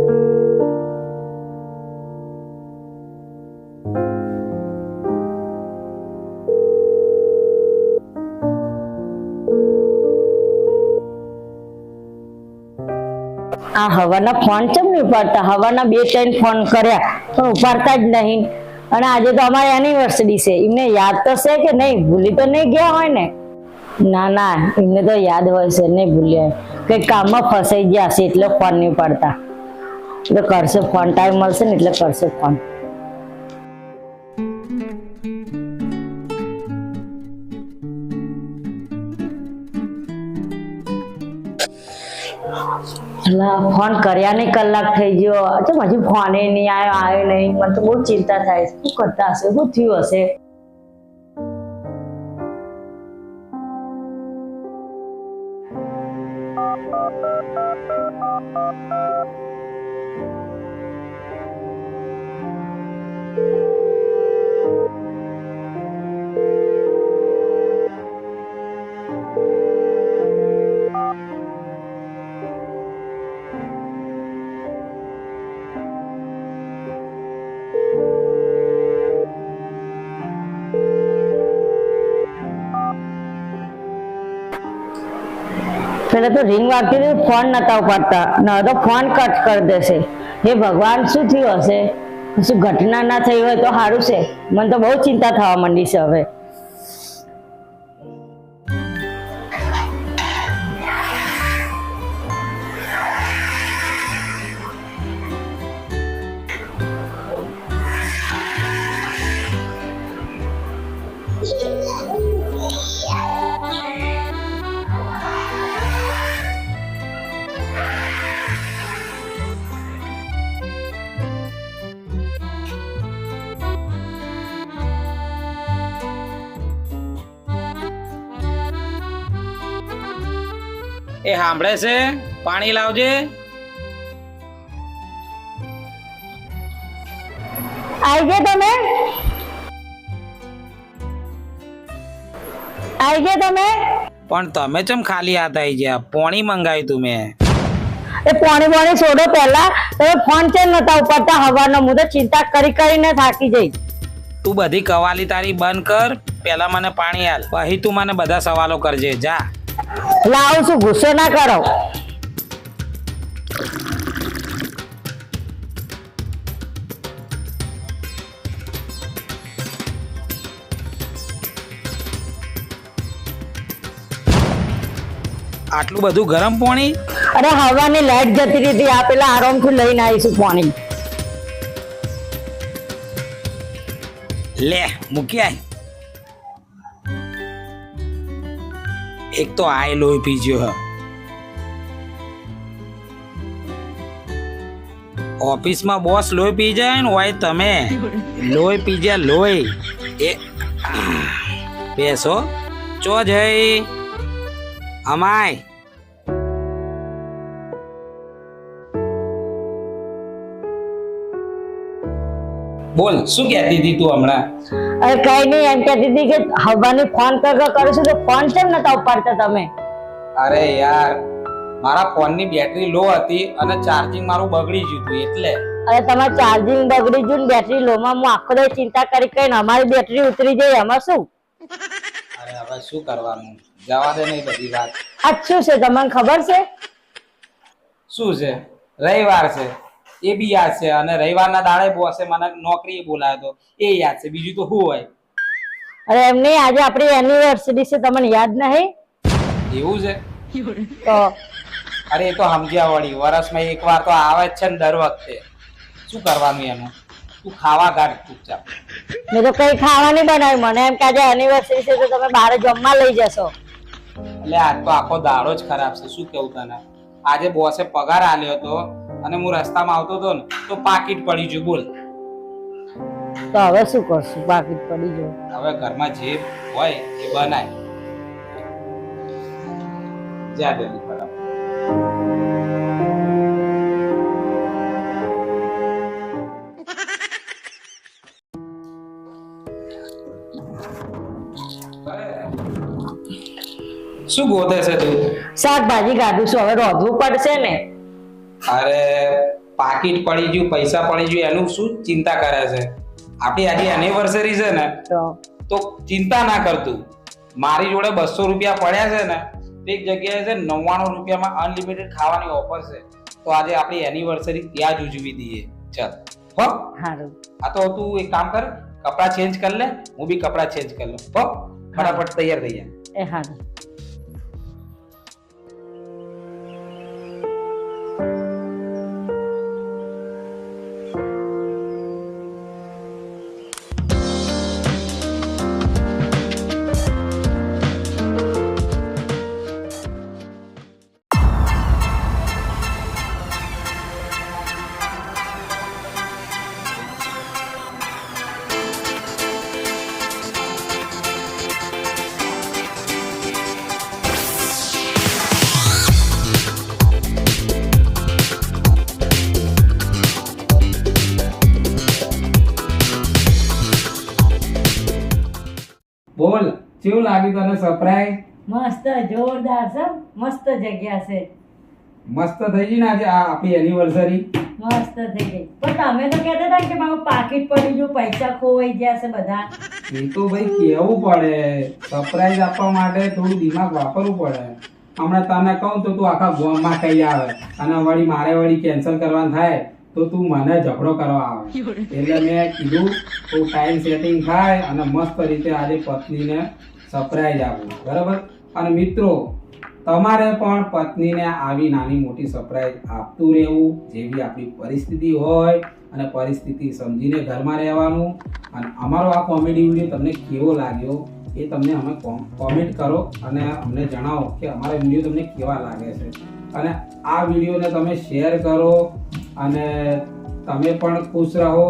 આ હવાના ફોન કેમ નહીં ઉપાડતા? હવાના 2-3 ફોન કર્યા પણ ઉપાડતા જ નહીં. અને આજે તો અમારી એનિવર્સરી છે, એમને યાદ તો છે કે નહીં? ભૂલી તો નહીં ગયા હોય ને? ના ના, એમને તો યાદ હોય છે, નહીં ભૂલ્યા. કઈ કામમાં ફસાઈ ગયા હશે એટલે ફોન નહીં ઉપાડતા. એટલે કરશે ફોન, ટાઈમ મળશે ને એટલે કરશે ફોન. ફોન કર્યા નહીં, કલાક થઈ ગયો, હજી ફોને નહીં આવ્યો નહીં. મને તો બહુ ચિંતા થાય. શું કરતા હશે? શું થયું હશે? પેલા તો રિંગ વાગતી હતી, ફોન નતા ઉપાડતા, ન તો ફોન કટ કરી દેશે. હે ભગવાન, શું થયું હશે? શું ઘટના ના થઈ હોય તો સારું છે. મને તો બહુ ચિંતા થવા માંડી છે હવે. એ સાંભળે છે? પાણી લાવજે. આવી ગયા તમે? આવી ગયા તમે? પણ તમે ચમ ખાલી હાથ આવી ગયા? પાણી મંગાવ્યું તું મેં. એ પાણી છોડો, પહેલા તમે ફોન કેમ નતા ઉપાડતા હવાનો? હું તો ચિંતા કરીને થાકી જઈ. તું બધી કવાલી તારી બંધ કર, પેલા મને પાણી હાલ, પછી તું મને બધા સવાલો કરજે. જા લાવ છું, ગુસ્સો ના કરો. આટલું બધું ગરમ પાણી? અરે હવાની લાઈટ જતી રહી, આ પેલા આરામથી લઈને આવીશું પાણી. લે મૂકી આય. એક તો આય લોહી પીજો હ. ઓફિસમાં બોસ લોહી પી જાય ને હોય, તમે લોહી પી જાય. લોહી એ બેસો. ચો જઈ અમાય. બોલ, શું કહેતી હતી તું હમણાં? અરે કઈ નહીં, એમ કહેતી હતી કે હવાની ફોન કરું છું તો ફોન કેમ નતા ઉપાડતા તમે? અરે યાર, મારા ફોનની બેટરી લો હતી અને ચાર્જિંગ મારું બગડી ગયું હતું એટલે. અરે તમારે ચાર્જિંગ બગડી ગયું ને બેટરી લોમાં, હું આખો દિવસ ચિંતા કરીને અમારી બેટરી ઉતરી જાય, એમાં શું? અરે હવે શું કરવાનું, જવા દે નહીં બધી વાત. આ શું છે તમને ખબર છે? શું છે? રવિવાર છે એ બી યાદ છે, અને રવિવારના દાડે બોસે મને નોકરી બોલાવ્યો તો એ યાદ છે. બીજું તો શું હોય? અરે એમ નહીં, આજે આપણી એનિવર્સરી છે, તમને યાદ નહીં? એવું છે તો અરે એ તો સમજ્યા વળી, વર્ષમાં એક વાર તો આવે જ છે ને દર વખતે. શું કરવાનું એનું? તું ખાવા ગાઢ ચૂપચાપ. મેં તો કઈ ખાવા નહીં બનાવ્યું. મને એમ કે આજે એનિવર્સરી છે તો તમે બહાર જમવા લઈ જશો. એટલે આજ તો આખો દાડો જ ખરાબ છે. શું કેવું તને? આજે બોસે પગાર આલ્યો હતો અને હું રસ્તામાં આવતો હતો ને તો પાકીટ પડી ગયું. બોલ, તો હવે શું કરશું? પાકીટ પડી ગયું. હવે ઘરમાં જે હોય એ બનાય. જા જલ્દી ફટાફટ. શું ગોતે છે તું? શાકભાજી કાઢું છું, હવે રોધવું પડશે ને. અરે પાકીટ પડી ગયું, પૈસા પડી ગયું, એનું શું ચિંતા કરે છે? આપણી આજે એનિવર્સરી છે ને, તો ચિંતા ના કરતું. મારી જોડે 200 રૂપિયા પડ્યા છે ને, એક જગ્યાએ છે 99 રૂપિયામાં અનલિમિટેડ ખાવાની ઓફર છે. તો આજે આપણી એનિવર્સરી ત્યાં જ ઉજવી દઈએ. ચાલ હો. સારું. આ તો તું એક કામ કર, કપડા ચેન્જ કરી લે, હું બી કપડા ચેન્જ કરી લઉં. હો, ફટાફટ તૈયાર થઈ જા. એ સારું. બોલ, કેવું લાગ્યું તને સરપ્રાઈઝ? મસ્ત, જોરદાર છે. મસ્ત જગ્યા છે. મસ્ત થઈ ગઈ ને આજે આ આપણી એનિવર્સરી. મસ્ત થઈ ગઈ. પણ તમે તો કહેતા હતા કે મારું પાકીટ પડી ગયું, પૈસા ખોવાઈ ગયા છે બધા. એ તો ભાઈ કેવું પડે, સરપ્રાઈઝ આપવા માટે થોડું દિમાગ વાપરવું પડે. હમણાં તને કહું તો તું આખા ગામમાં કહી આવે અને વળી મારે વળી કેન્સલ કરવાનું થાય તો તું મને ઝઘડો કરવા આવે. એટલે મેં કીધું તો ટાઈમ સેટિંગ થાય અને મસ્ત રીતે આજે પત્નીને સરપ્રાઈઝ આપું, બરાબર? અને મિત્રો, તમારે પણ પત્નીને આવી નાની મોટી સરપ્રાઈઝ આપતું રહેવું, જેવી આપણી પરિસ્થિતિ હોય અને પરિસ્થિતિ સમજીને ઘરમાં રહેવાનું. અને અમારો આ કોમેડી વિડીયો તમને કેવો લાગ્યો એ તમને અમે કોમેન્ટ કરો અને અમને જણાવો કે અમારા વિડીયો તમને કેવા લાગે છે. અને આ વિડીયોને તમે શેર કરો અને તમે પણ ખુશ રહો,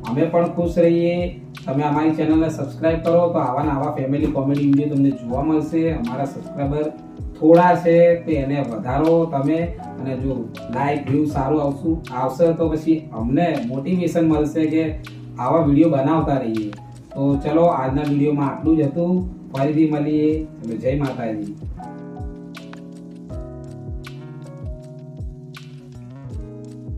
અમે પણ ખુશ રહીએ. તમે અમારી ચેનલને સબસ્ક્રાઈબ કરો તો આવા ને આવા ફેમિલી કોમેડી વિડીયો તમને જોવા મળશે. અમારા સબસ્ક્રાઈબર થોડા છે તો એને વધારો તમે, અને જો લાઈક વ્યૂ સારું આવશે તો પછી અમને મોટિવેશન મળશે કે આવા વિડીયો બનાવતા રહીએ. તો ચલો, આજના વિડીયોમાં આટલું જ હતું. ફરીથી મળીએ. જય માતાજી.